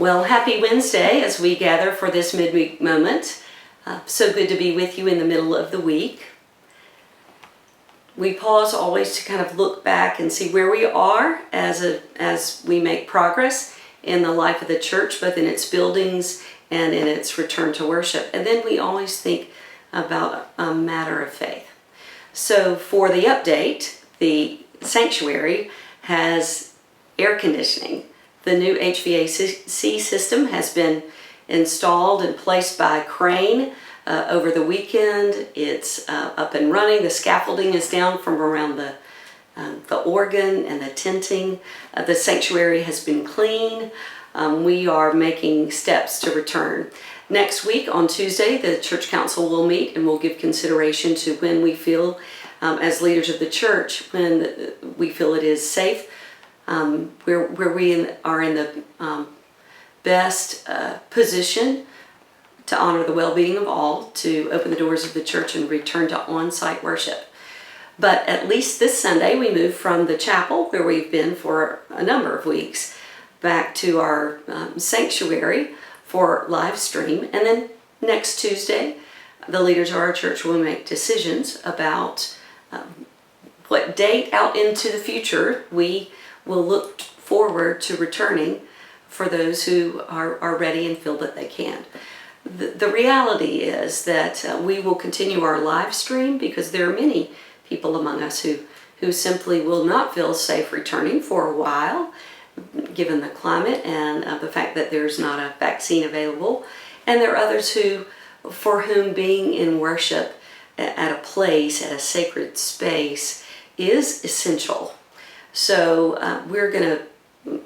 Well, happy Wednesday as we gather for this midweek moment. So good to be with you in the middle of the week. We pause always to kind of look back and see where we are as we make progress in the life of the church, both in its buildings and in its return to worship. And then we always think about a matter of faith. So for the update, the sanctuary has air conditioning. The new HVAC system has been installed and placed by crane over the weekend. It's up and running. The scaffolding is down from around the organ and the tenting. The sanctuary has been cleaned. We are making steps to return. Next week on Tuesday, the church council will meet and we'll give consideration to when we feel, as leaders of the church, when we feel it is safe, where we are in the best position to honor the well-being of all, to open the doors of the church and return to on-site worship. But at least this Sunday we move from the chapel, where we've been for a number of weeks, back to our sanctuary for live stream. And then next Tuesday, the leaders of our church will make decisions about what date out into the future we will look forward to returning for those who are ready and feel that they can. The reality is that we will continue our live stream because there are many people among us who simply will not feel safe returning for a while, given the climate and the fact that there's not a vaccine available. And there are others for whom being in worship at a place, at a sacred space, is essential. So we're going to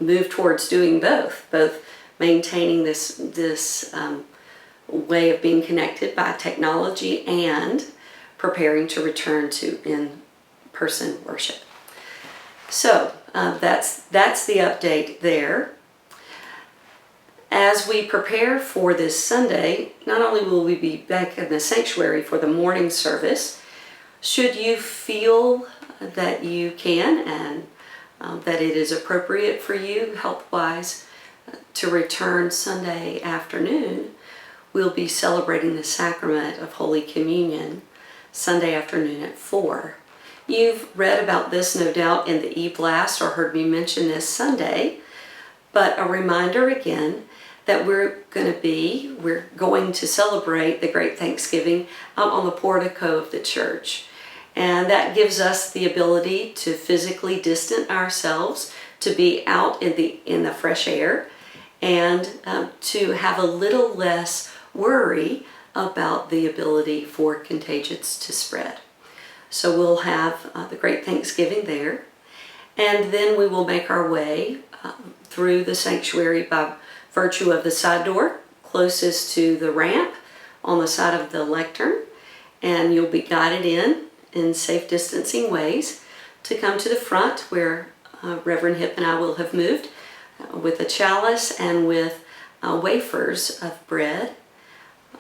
move towards doing both maintaining this way of being connected by technology and preparing to return to in-person worship. So that's the update there. As we prepare for this Sunday, not only will we be back in the sanctuary for the morning service, should you feel that you can and that it is appropriate for you health-wise to return Sunday afternoon, we'll be celebrating the sacrament of Holy Communion Sunday afternoon at 4. You've read about this, no doubt, in the e-blast or heard me mention this Sunday, but a reminder again that we're going to celebrate the Great Thanksgiving out on the portico of the church. And that gives us the ability to physically distance ourselves, to be out in the fresh air, and to have a little less worry about the ability for contagions to spread. So we'll have the Great Thanksgiving there, and then we will make our way through the sanctuary by virtue of the side door closest to the ramp on the side of the lectern, and you'll be guided in safe distancing ways to come to the front where Reverend Hip and I will have moved with a chalice and with wafers of bread.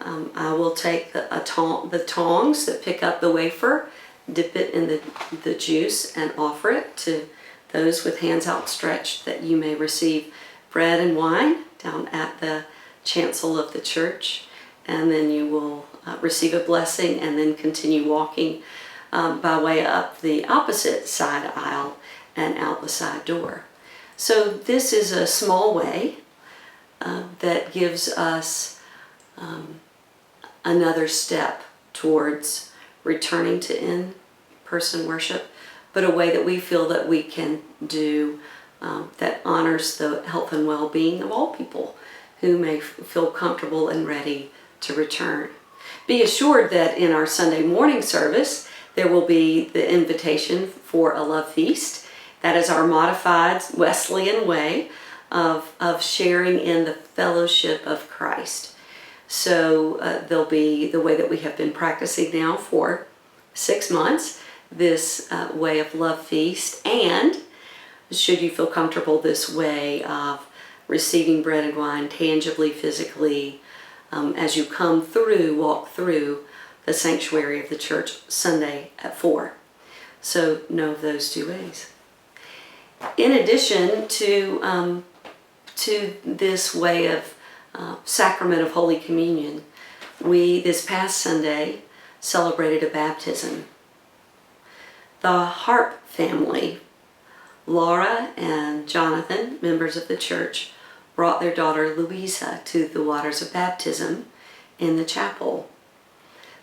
I will take the tongs that pick up the wafer, dip it in the juice and offer it to those with hands outstretched, that you may receive bread and wine down at the chancel of the church, and then you will receive a blessing and then continue walking by way up the opposite side aisle and out the side door. So this is a small way that gives us another step towards returning to in-person worship, but a way that we feel that we can do that honors the health and well-being of all people who may feel comfortable and ready to return. Be assured that in our Sunday morning service, there will be the invitation for a love feast. That is our modified Wesleyan way of sharing in the fellowship of Christ. So there'll be the way that we have been practicing now for 6 months, this way of love feast, and should you feel comfortable, this way of receiving bread and wine tangibly, physically, as you walk through the sanctuary of the church Sunday at 4. So know of those two ways. In addition to to this way of sacrament of Holy Communion, we, this past Sunday, celebrated a baptism. The Harp family, Laura and Jonathan, members of the church, brought their daughter Louisa to the waters of baptism in the chapel.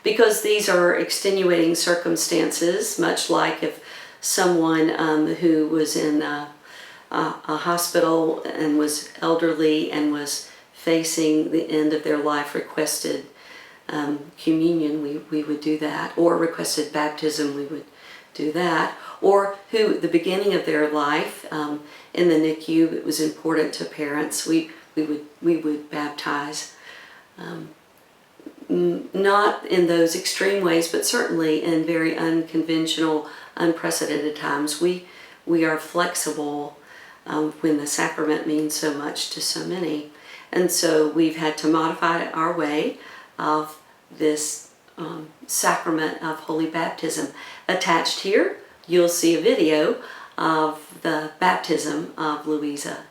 Because these are extenuating circumstances, much like if someone who was in a hospital and was elderly and was facing the end of their life requested communion, we would do that, or requested baptism, we would do that, or who the beginning of their life in the NICU, it was important to parents, we would baptize. Not in those extreme ways, but certainly in very unconventional, unprecedented times. We are flexible when the sacrament means so much to so many. And so we've had to modify our way of this sacrament of holy baptism. Attached here, you'll see a video of the baptism of Louisa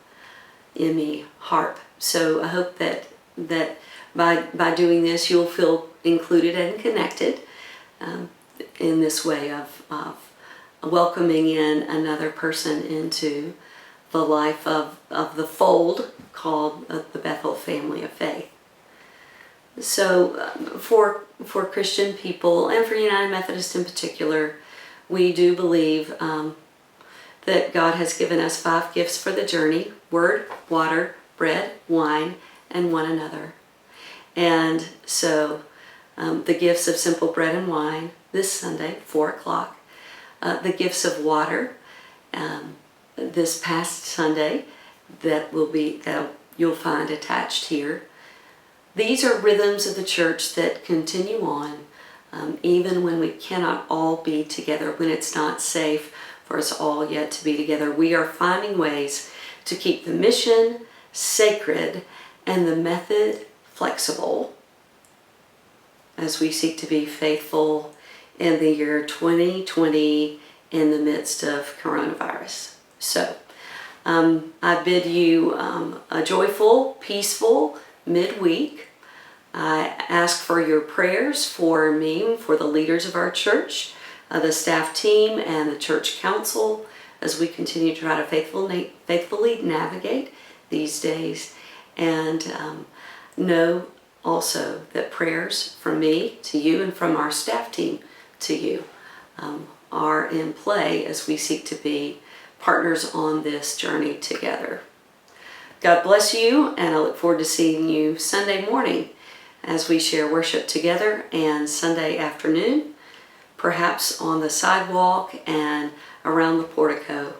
Emmy Harp. So I hope that by doing this, you'll feel included and connected in this way of welcoming in another person into the life of the fold called the Bethel family of faith. So for Christian people, and for United Methodist in particular, we do believe that God has given us 5 gifts for the journey: word, water, bread, wine, and one another. And so the gifts of simple bread and wine this Sunday, 4 o'clock. The gifts of water this past Sunday that you'll find attached here. These are rhythms of the church that continue on even when we cannot all be together, when it's not safe for us all yet to be together. We are finding ways to keep the mission sacred and the method flexible as we seek to be faithful in the year 2020 in the midst of coronavirus. So I bid you a joyful, peaceful midweek. I ask for your prayers for me, for the leaders of our church, the staff team, and the church council as we continue to try to faithfully navigate these days. And know also that prayers from me to you and from our staff team to you are in play as we seek to be partners on this journey together. God bless you, and I look forward to seeing you Sunday morning as we share worship together, and Sunday afternoon, perhaps on the sidewalk and around the portico